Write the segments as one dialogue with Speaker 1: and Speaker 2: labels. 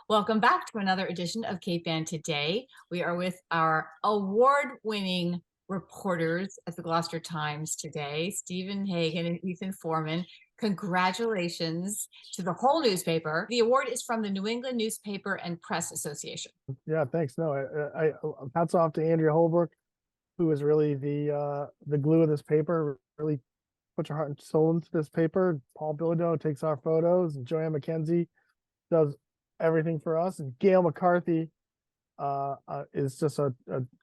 Speaker 1: Welcome back to another edition of Cape Ann Today. We are with our award-winning reporters at the Gloucester Times today, Stephen Hagan and Ethan Foreman. Congratulations to the whole newspaper. The award is from the New England Newspaper and Press Association.
Speaker 2: Yeah, thanks. No, I hats off to Andrea Holbrook, who is really the glue of this paper. Really puts her heart and soul into this paper. Paul Bilodeau takes our photos, and Joanne McKenzie does everything for us. And Gail McCarthy is just a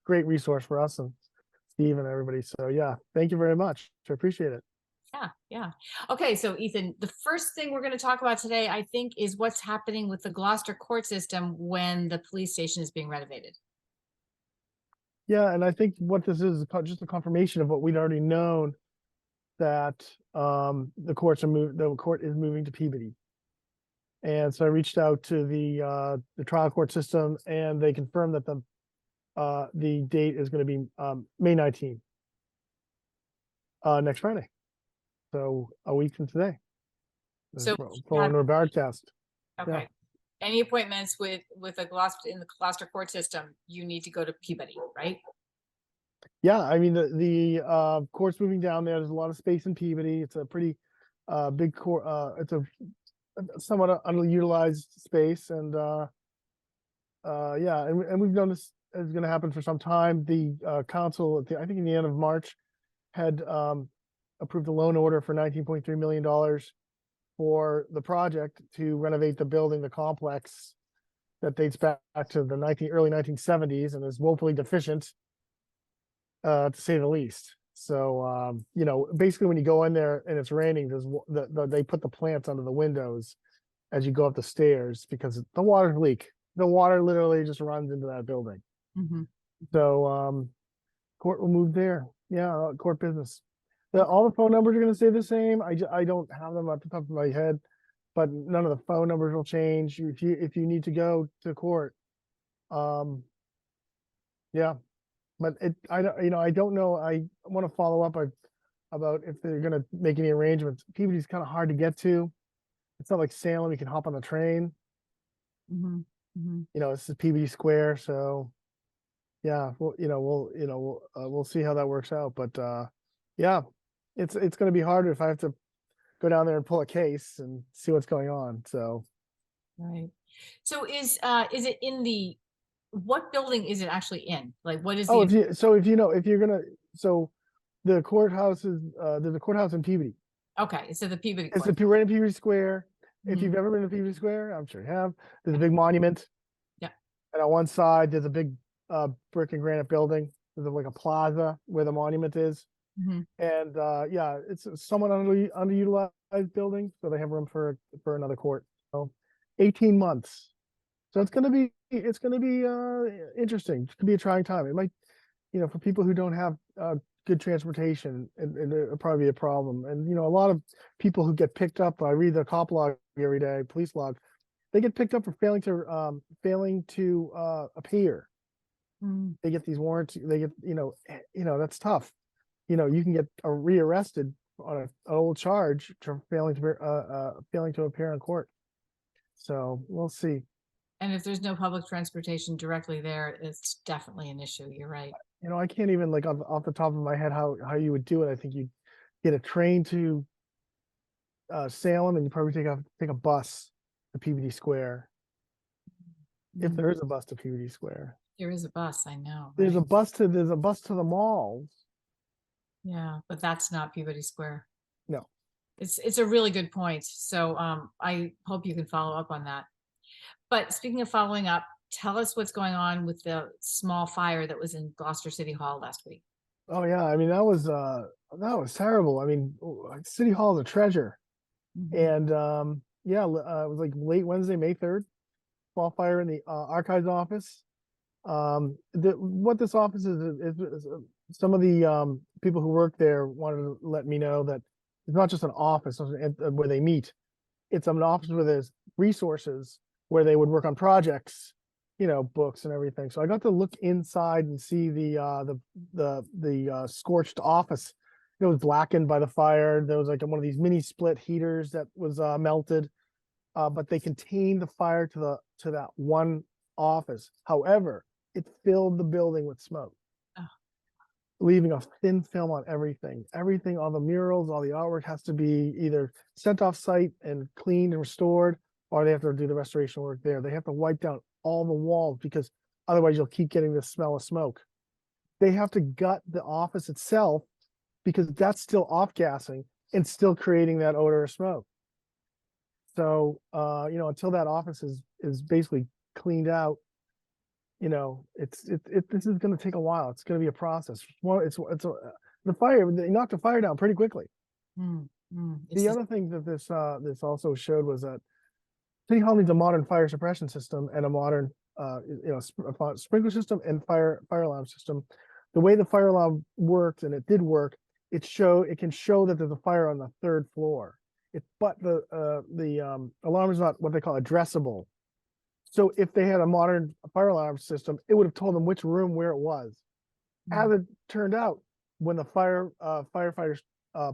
Speaker 2: great resource for us and Steve and everybody. So yeah, thank you very much. I appreciate it.
Speaker 1: Yeah. Okay, so Ethan, the first thing we're going to talk about today, I think, is what's happening with the Gloucester court system when the police station is being renovated.
Speaker 2: Yeah, and I think what this is just a confirmation of what we'd already known, that the court is moving to Peabody. And so I reached out to the trial court system, and they confirmed that the date is going to be May 19th, next Friday. So a week from today.
Speaker 1: So
Speaker 2: following our broadcast.
Speaker 1: Okay. Yeah. Any appointments with a Gloucester in the Gloucester court system, you need to go to Peabody, right?
Speaker 2: Yeah, I mean the court's moving down there. There's a lot of space in Peabody. It's a pretty big court. It's a somewhat underutilized space, and yeah, and we've known this is going to happen for some time. The council, I think in the end of March, had approved a loan order for $19.3 million for the project to renovate the building, the complex that dates back to the early 1970s and is woefully deficient, to say the least. So, you know, basically when you go in there and it's raining, they put the plants under the windows as you go up the stairs because the water leak. The water literally just runs into that building.
Speaker 1: Mm-hmm.
Speaker 2: So, court will move there. Yeah, court business. All the phone numbers are going to stay the same. I don't have them at the top of my head, but none of the phone numbers will change if you need to go to court. Yeah, but I don't know. I want to follow up about if they're going to make any arrangements. Peabody's kind of hard to get to. It's not like Salem. You can hop on the train.
Speaker 1: Mm-hmm. Mm-hmm.
Speaker 2: You know, this is Peabody Square, so yeah, we'll see how that works out. But yeah, it's going to be harder if I have to go down there and pull a case and see what's going on. So
Speaker 1: right. So is it in what building is it actually in? Like, what is
Speaker 2: if you're gonna, so the courthouse is there's a courthouse in Peabody.
Speaker 1: Okay, so the Peabody
Speaker 2: It's right in Peabody Square.
Speaker 1: Mm-hmm.
Speaker 2: If you've ever been to Peabody Square, I'm sure you have. There's a big monument.
Speaker 1: Yeah.
Speaker 2: And on one side there's a big brick and granite building. There's like a plaza where the monument is.
Speaker 1: Mm-hmm.
Speaker 2: And yeah, it's somewhat underutilized building, so they have room for another court. So 18 months. So it's gonna be interesting. It could be a trying time. It might, for people who don't have good transportation, it'll probably be a problem. And a lot of people who get picked up, I read the cop log every day, police log, they get picked up for failing to appear.
Speaker 1: Mm.
Speaker 2: They get these warrants. They get that's tough. You can get rearrested on an old charge for failing to appear in court. So we'll see.
Speaker 1: And if there's no public transportation directly there, it's definitely an issue. You're right.
Speaker 2: I can't even, like, off the top of my head how you would do it. I think you'd get a train to Salem, and you probably take a bus to Peabody Square. Mm-hmm. If there is a bus to Peabody Square.
Speaker 1: There is a bus, I know. Right?
Speaker 2: There's a bus to the malls.
Speaker 1: Yeah, but that's not Peabody Square.
Speaker 2: No.
Speaker 1: It's a really good point. So I hope you can follow up on that. But speaking of following up, tell us what's going on with the small fire that was in Gloucester City Hall last week.
Speaker 2: Oh yeah, I mean that was terrible. I mean, City Hall is a treasure. Mm-hmm. And yeah, it was like late Wednesday, May 3rd, small fire in the archives office. What this office is some of the people who work there wanted to let me know that it's not just an office where they meet. It's an office where there's resources where they would work on projects, books and everything. So I got to look inside and see the scorched office. It was blackened by the fire. There was like one of these mini split heaters that was melted. but they contained the fire to that one office. However, it filled the building with smoke,
Speaker 1: Oh,
Speaker 2: leaving a thin film on everything. Everything, all the murals, all the artwork has to be either sent off site and cleaned and restored, or they have to do the restoration work there. They have to wipe down all the walls because otherwise you'll keep getting this smell of smoke. They have to gut the office itself because that's still off gassing and still creating that odor of smoke. So, until that office is basically cleaned out, this is going to take a while. It's going to be a process. Well, they knocked the fire down pretty quickly. The other thing that this also showed was that City Hall needs a modern fire suppression system and a modern, sprinkler system and fire alarm system. The way the fire alarm worked, and it did work, it can show that there's a fire on the third floor. But the alarm is not what they call addressable. So if they had a modern fire alarm system, it would have told them which room where it was. As it turned out, when the firefighters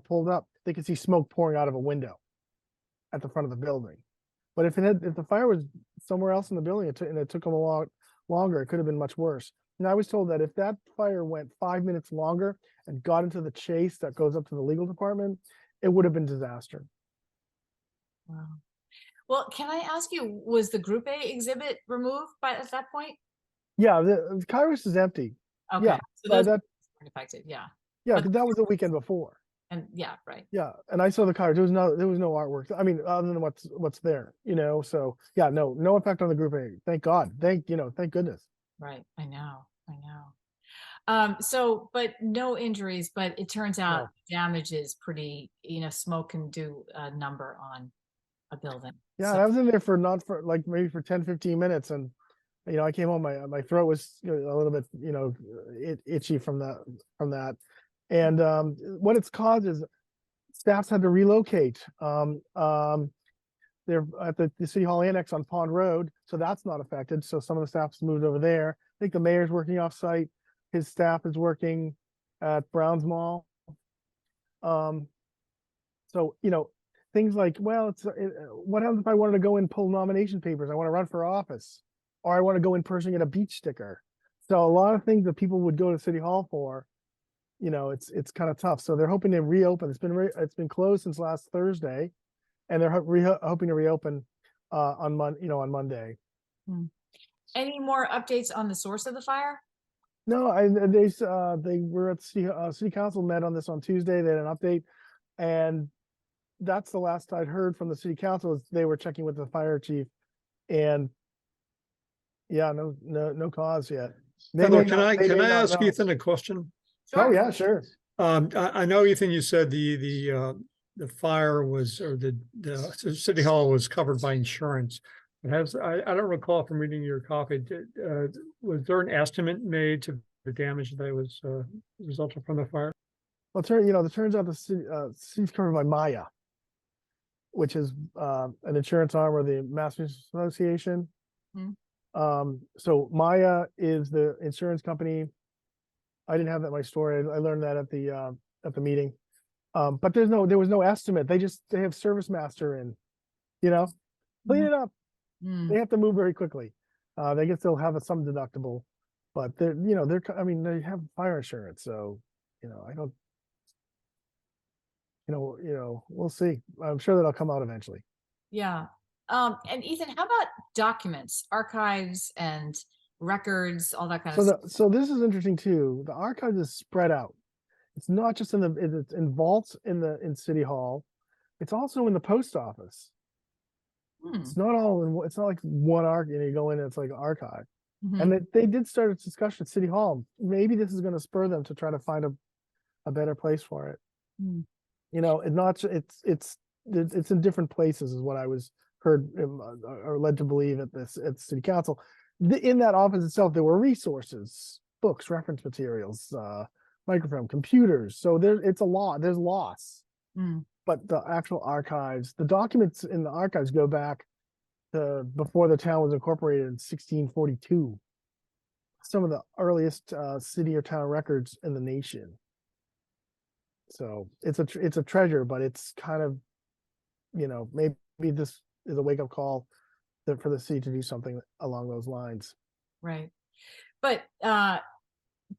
Speaker 2: pulled up, they could see smoke pouring out of a window at the front of the building. But if the fire was somewhere else in the building, and it took them a lot longer, it could have been much worse. And I was told that if that fire went 5 minutes longer and got into the chase that goes up to the legal department, it would have been disaster.
Speaker 1: wow. Well, can I ask you, was the Group A exhibit removed at that point?
Speaker 2: Yeah, the Kairos is empty.
Speaker 1: Okay,
Speaker 2: Yeah,
Speaker 1: so those
Speaker 2: weren't
Speaker 1: affected, yeah.
Speaker 2: yeah,
Speaker 1: But
Speaker 2: because that was the weekend before.
Speaker 1: and yeah, right.
Speaker 2: Yeah, and I saw the Kairos. There was no artwork. I mean, other than what's there, So yeah, no effect on the Group A. Thank God. Thank goodness.
Speaker 1: Right. I know. So, but no injuries, but it turns out
Speaker 2: No.
Speaker 1: damage is pretty, smoke can do a number on a building.
Speaker 2: Yeah,
Speaker 1: So,
Speaker 2: and I was in there for not for like maybe for 10, 15 minutes, and I came home, my throat was a little bit itchy from that, and what it's caused is staffs had to relocate. They're at the City Hall Annex on Pond Road, so that's not affected. So some of the staff's moved over there. I think the mayor's working off site. His staff is working at Browns Mall. So things like, well, what happens if I wanted to go and pull nomination papers? I want to run for office, or I want to go in person and get a beach sticker. So a lot of things that people would go to City Hall for, it's kind of tough. So they're hoping to reopen. It's been closed since last Thursday, and they're hoping to reopen on Monday.
Speaker 1: any more updates on the source of the fire?
Speaker 2: No, they were at city council, met on this on Tuesday. They had an update, and that's the last I'd heard from the city council. Is they were checking with the fire chief, and yeah, no cause yet.
Speaker 3: Heather, can I ask Ethan a question?
Speaker 1: Sure.
Speaker 2: Oh yeah, sure.
Speaker 3: I know, Ethan, you said the fire was, or the City Hall was covered by insurance. I don't recall from reading your copy. Was there an estimate made to the damage that was resulted from the fire?
Speaker 2: Well, it turns out the city's covered by Maya, which is an insurance arm of the Massachusetts Association. So Maya is the insurance company. I didn't have that in my story. I learned that at the meeting. But there was no estimate. They have Service Master in, clean it up. They have to move very quickly. They guess they'll have some deductible, but they have fire insurance. So, I don't, we'll see. I'm sure that'll come out eventually.
Speaker 1: Yeah. And Ethan, how about documents, archives, and records, all that kind of stuff?
Speaker 2: So this is interesting too. The archives is spread out. It's not just it's in vaults in City Hall. It's also in the post office. It's not all it's not like one you go in and it's like an archive. And they did start a discussion at City Hall. Maybe this is going to spur them to try to find a better place for it. It's in different places is what I was heard or led to believe at City Council. In that office itself, there were resources, books, reference materials, microfilm, computers. So it's a lot. There's loss. But the actual archives, the documents in the archives go back to before the town was incorporated in 1642. Some of the earliest city or town records in the nation. So it's a treasure, but it's kind of, maybe this is a wake up call for the city to do something along those lines.
Speaker 1: Right. But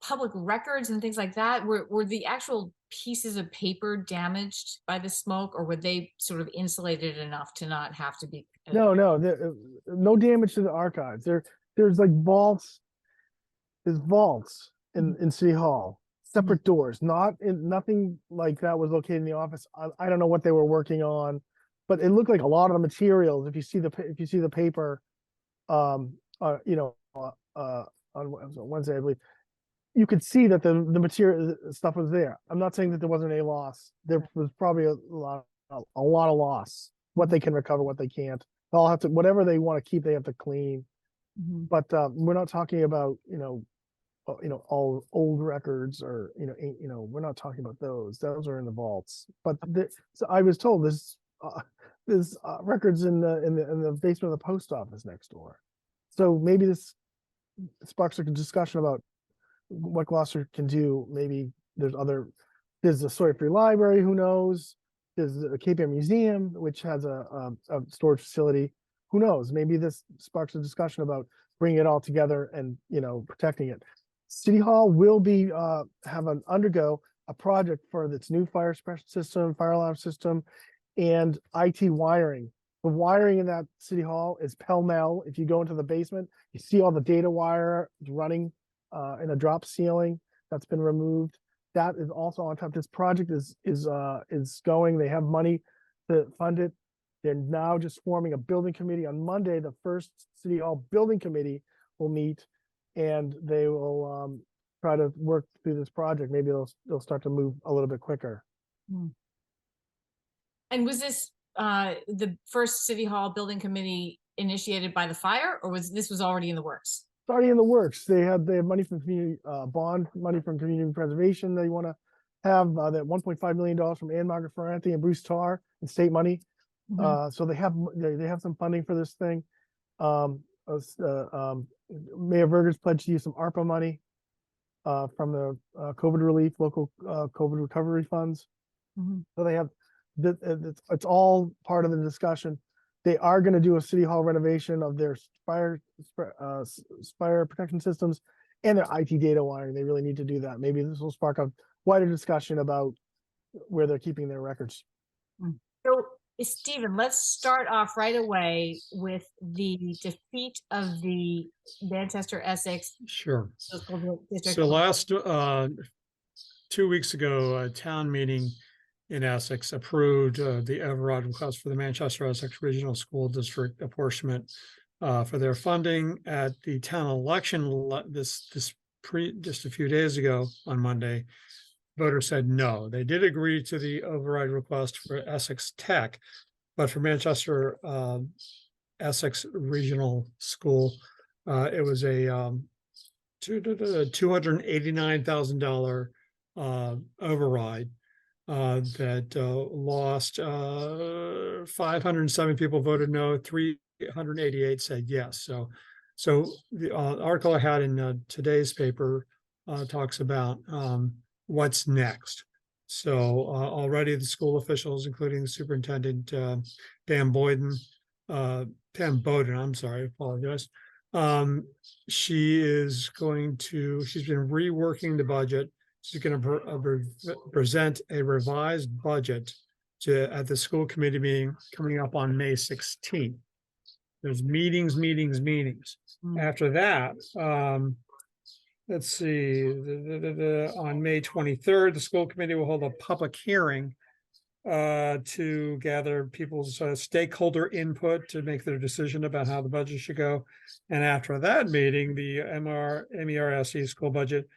Speaker 1: public records and things like that, were the actual pieces of paper damaged by the smoke, or were they sort of insulated enough to not have to be?
Speaker 2: No, no damage to the archives. There's like vaults. There's vaults in City Hall, separate doors. Nothing like that was located in the office. I don't know what they were working on, but it looked like a lot of the materials. If you see the paper, on Wednesday, I believe, you could see that the material stuff was there. I'm not saying that there wasn't any loss. There was probably a lot of loss. What they can recover, what they can't. They'll have to, whatever they want to keep, they have to clean. But we're not talking about all old records, or we're not talking about those. Those are in the vaults. But so I was told there's records in the basement of the post office next door. So maybe this sparks a discussion about what Gloucester can do. Maybe there's a Sawyer Free Library, who knows? There's the Cape Air Museum, which has a storage facility. Who knows? Maybe this sparks a discussion about bringing it all together and protecting it. City Hall will undergo a project for its new fire suppression system, fire alarm system, and IT wiring. The wiring in that City Hall is pell-mell. If you go into the basement, you see all the data wire running in a drop ceiling that's been removed. That is also on top. This project is going. They have money to fund it. They're now just forming a building committee. On Monday, the first City Hall building committee will meet, and they will try to work through this project. Maybe they'll start to move a little bit quicker.
Speaker 1: And was this the first City Hall building committee initiated by the fire, or was this already in the works?
Speaker 2: It's already in the works. They have money from community bond money from community preservation. They want to have that $1.5 million from Ann Margaret Ferranti and Bruce Tarr and state money. So they have some funding for this thing. Mayor Berger's pledged to use some ARPA money from the COVID relief, local COVID recovery funds. So they have it's all part of the discussion. They are going to do a City Hall renovation of their fire protection systems and their IT data wiring. They really need to do that. Maybe this will spark a wider discussion about where they're keeping their records.
Speaker 1: So, Stephen, let's start off right away with the defeat of the Manchester Essex.
Speaker 3: Sure. So last 2 weeks ago, a town meeting in Essex approved the override request for the Manchester Essex Regional School District apportionment for their funding. At the town election just a few days ago on Monday, voters said no. They did agree to the override request for Essex Tech, but for Manchester Essex Regional School, it was a $289,000 override that lost. 507 people voted no, 388 said yes. So the article I had in today's paper talks about what's next. So already the school officials, including the superintendent, Pam Bowden, I'm sorry, I apologize. She's been reworking the budget. She's going to present a revised budget at the school committee meeting coming up on May 16th. There's meetings. After that, let's see, on May 23rd, the school committee will hold a public hearing to gather people's stakeholder input to make their decision about how the budget should go. And after that meeting, the MERSE school budget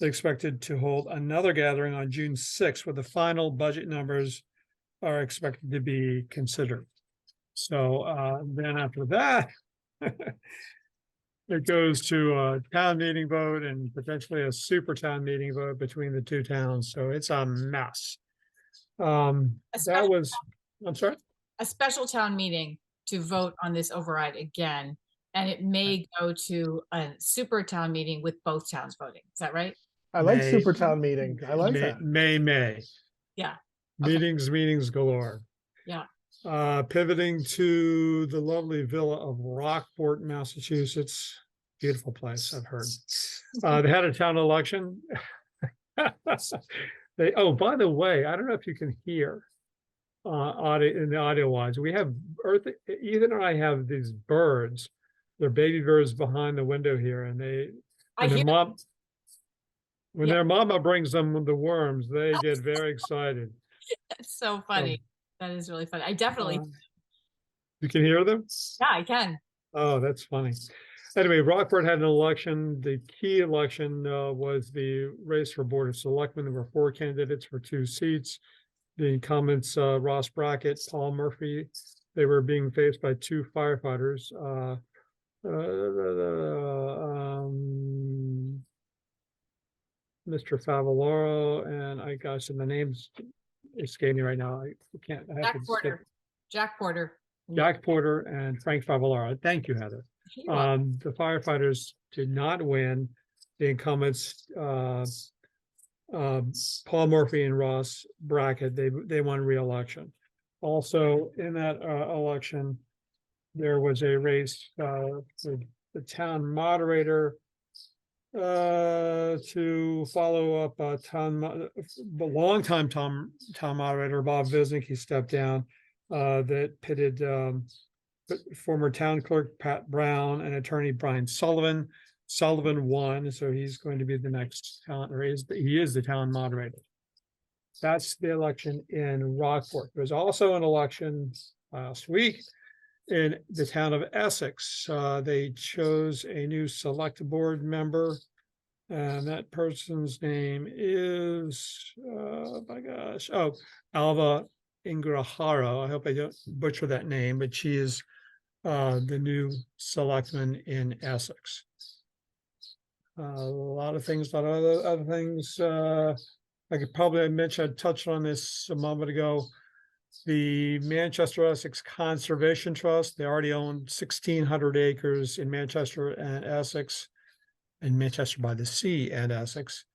Speaker 3: is expected to hold another gathering on June 6th, where the final budget numbers are expected to be considered. So then after that, it goes to a town meeting vote and potentially a super town meeting vote between the two towns. So it's a mess. I'm sorry?
Speaker 1: A special town meeting to vote on this override again, and it may go to a super town meeting with both towns voting. Is that right?
Speaker 2: I like super town meeting. I like that.
Speaker 3: May.
Speaker 1: Yeah.
Speaker 3: Meetings galore.
Speaker 1: Yeah.
Speaker 3: Pivoting to the lovely villa of Rockport, Massachusetts. Beautiful place, I've heard. They had a town election. Oh, by the way, I don't know if you can hear audio in the audio wise. We have Ethan and I have these birds. They're baby birds behind the window here, and
Speaker 1: I hear
Speaker 3: when
Speaker 1: Yeah.
Speaker 3: their mama brings them the worms, they get very excited.
Speaker 1: it's so funny. That is really funny. I definitely,
Speaker 3: You can hear them?
Speaker 1: yeah, I can.
Speaker 3: Oh, that's funny. Anyway, Rockport had an election. The key election was the race for Board of Selectmen. There were 4 candidates for 2 seats. The incumbents, Ross Brackett, Paul Murphy, they were being faced by 2 firefighters. Mr. Favaloro and and the names escape me right now. I can't. I have
Speaker 1: Jack
Speaker 3: to skip.
Speaker 1: Porter. Jack Porter.
Speaker 3: Jack Porter and Frank Favaloro. Thank you, Heather. The firefighters did not win. The incumbents, Paul Murphy and Ross Brackett, they won re-election. Also in that election, there was a race for the town moderator to follow up longtime town moderator Bob Visnick. He stepped down. That pitted former town clerk Pat Brown and attorney Brian Sullivan. Sullivan won, so he's going to be the next town, or he is the town moderator. That's the election in Rockport. There was also an election last week in the town of Essex. They chose a new select board member, and that person's name is, Alva Ingraharo. I hope I don't butcher that name, but she is the new selectman in Essex. A lot of things, other things. I could probably mention, I touched on this a moment ago. The Manchester Essex Conservation Trust, they already own 1,600 acres in Manchester and Essex, and Manchester by the Sea and Essex.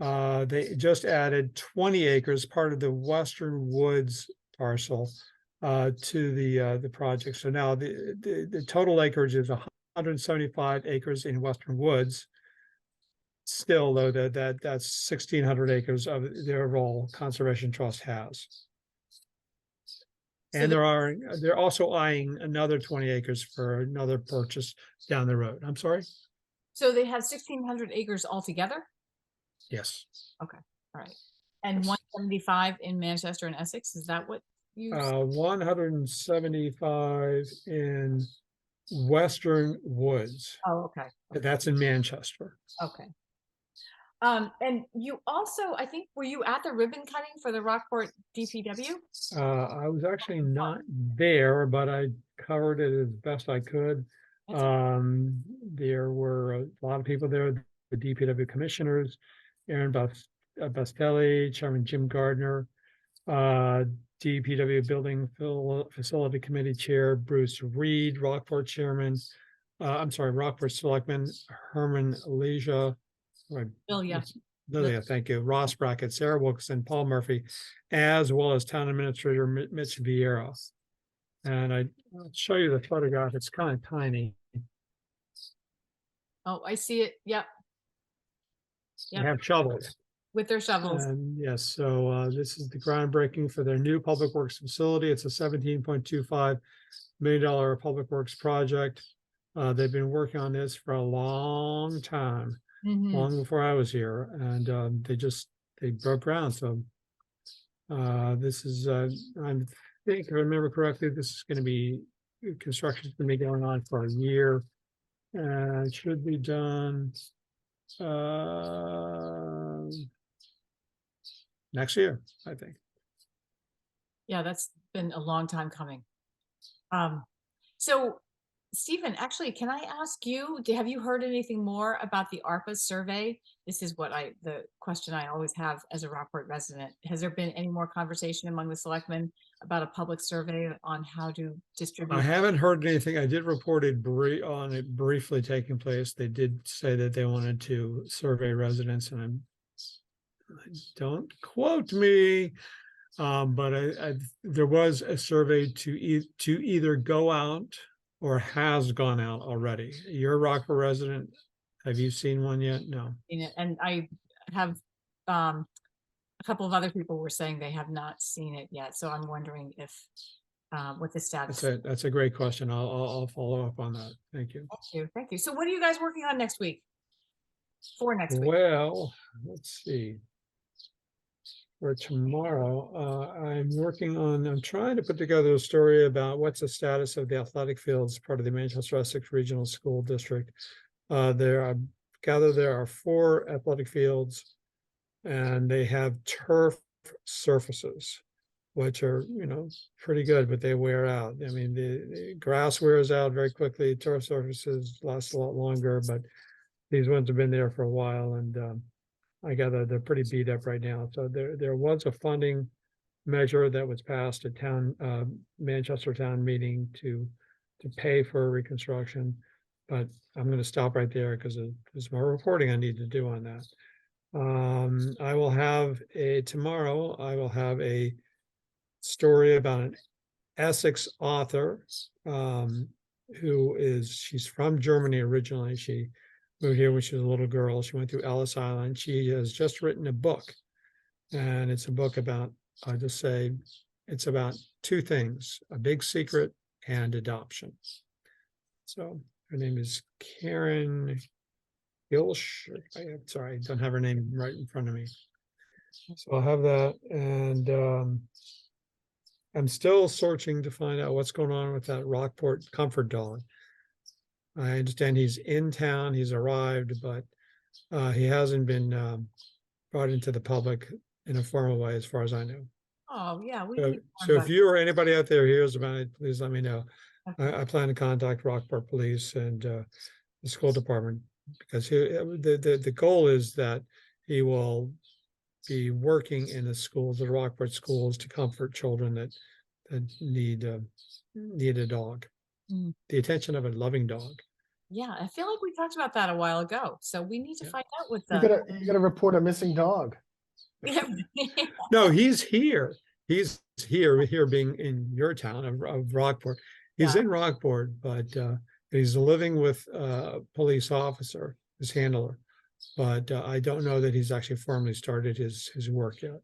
Speaker 3: They just added 20 acres, part of the Western Woods parcel, to the project. So now the total acreage is 175 acres in Western Woods. Still, though, that's 1,600 acres of the overall Conservation Trust has. And they're also eyeing another 20 acres for another purchase down the road. I'm sorry.
Speaker 1: So they have 1,600 acres altogether?
Speaker 3: Yes.
Speaker 1: Okay. All right. And 175 in Manchester and Essex. Is that what you
Speaker 3: 175 in Western Woods.
Speaker 1: Oh, okay.
Speaker 3: That's in Manchester.
Speaker 1: Okay. And you also, I think, were you at the ribbon cutting for the Rockport DPW?
Speaker 3: I was actually not there, but I covered it as best I could. There were a lot of people there, the DPW commissioners, Aaron Bastelli, Chairman Jim Gardner, DPW Building Facility Committee Chair Bruce Reed, Rockport Chairman, Rockport Selectman Herman Leisha, Lilia, thank you, Ross Brackett, Sarah Wilkinson, Paul Murphy, as well as Town Administrator Mitch Vieira. And I'll show you the photograph. It's kind of tiny.
Speaker 1: Oh, I see it. Yep.
Speaker 3: They have shovels.
Speaker 1: With their shovels.
Speaker 3: And yes, so this is the groundbreaking for their new public works facility. It's a $17.25 million public works project. They've been working on this for a long time, long before I was here, and they broke ground. So this is, I think, if I remember correctly, this is going to be, construction is going to be going on for a year. It should be done next year, I think.
Speaker 1: Yeah, that's been a long time coming. So Stephen, actually, can I ask you, have you heard anything more about the ARPA survey? This is the question I always have as a Rockport resident. Has there been any more conversation among the selectmen about a public survey on how to distribute?
Speaker 3: I haven't heard anything. I did report on it briefly taking place. They did say that they wanted to survey residents, and don't quote me, But there was a survey to either go out or has gone out already. You're a Rockford resident. Have you seen one yet? No.
Speaker 1: seen it. And I have a couple of other people were saying they have not seen it yet. So I'm wondering if what the status.
Speaker 3: That's a great question. I'll follow up on that. Thank you.
Speaker 1: Thank you. Thank you. So what are you guys working on next week? For next week?
Speaker 3: Well, let's see. For tomorrow, I'm trying to put together a story about what's the status of the athletic fields, part of the Manchester Essex Regional School District. I gather there are 4 athletic fields, and they have turf surfaces, which are, pretty good, but they wear out. I mean, the grass wears out very quickly. Turf surfaces last a lot longer, but these ones have been there for a while, and I gather they're pretty beat up right now. So there was a funding measure that was passed at Manchester town meeting to pay for reconstruction, but I'm going to stop right there because there's more reporting I need to do on that. Tomorrow I will have a story about an Essex author she's from Germany originally. She moved here when she was a little girl. She went through Ellis Island. She has just written a book, and it's a book about, I'll just say, it's about 2 things: a big secret and adoption. So her name is Karen Gilsh. Sorry, I don't have her name right in front of me. So I'll have that, and I'm still searching to find out what's going on with that Rockport comfort dog. I understand he's in town, he's arrived, but he hasn't been brought into the public in a formal way, as far as I know.
Speaker 1: Oh, yeah.
Speaker 3: So if you or anybody out there hears about it, please let me know. Okay. I plan to contact Rockport Police and the school department, because the goal is that he will be working in the schools, the Rockport schools, to comfort children that need a dog. The attention of a loving dog.
Speaker 1: Yeah, I feel like we talked about that a while ago. So we need to find out what
Speaker 2: you gotta report a missing dog.
Speaker 3: No, he's here. He's here being in your town of Rockport. He's in Rockport, but he's living with a police officer, his handler. But I don't know that he's actually formally started his work yet.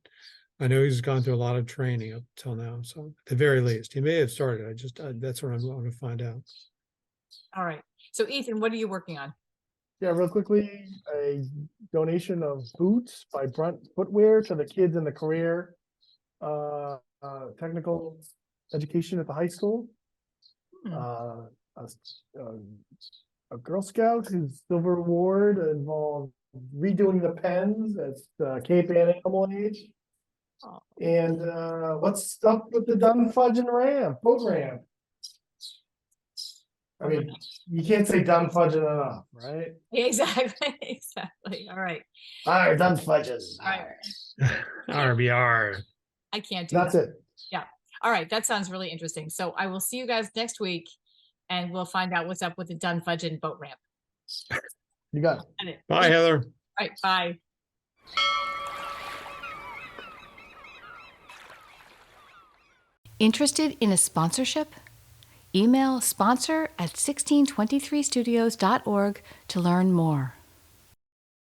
Speaker 3: I know he's gone through a lot of training up till now. So at the very least, he may have started. That's what I want to find out.
Speaker 1: All right. So Ethan, what are you working on?
Speaker 2: Yeah, real quickly, a donation of boots by Brunt Footwear to the kids in the career technical education at the high school. A Girl Scout whose silver award involved redoing the pens at Cape Ann Animal Age. Oh. And what's up with the Dun Fudging boat ramp? I mean, you can't say done fudging enough, right?
Speaker 1: Exactly. Exactly. All right.
Speaker 2: All right, done fudging.
Speaker 1: All right.
Speaker 3: RBR.
Speaker 1: I can't do
Speaker 2: That's
Speaker 1: that.
Speaker 2: it.
Speaker 1: Yeah. All right. That sounds really interesting. So I will see you guys next week, and we'll find out what's up with the Dun Fudging boat ramp.
Speaker 2: You got it.
Speaker 3: Bye, Heather.
Speaker 1: All right. Bye.
Speaker 4: Interested in a sponsorship? Email sponsor@1623studios.org to learn more.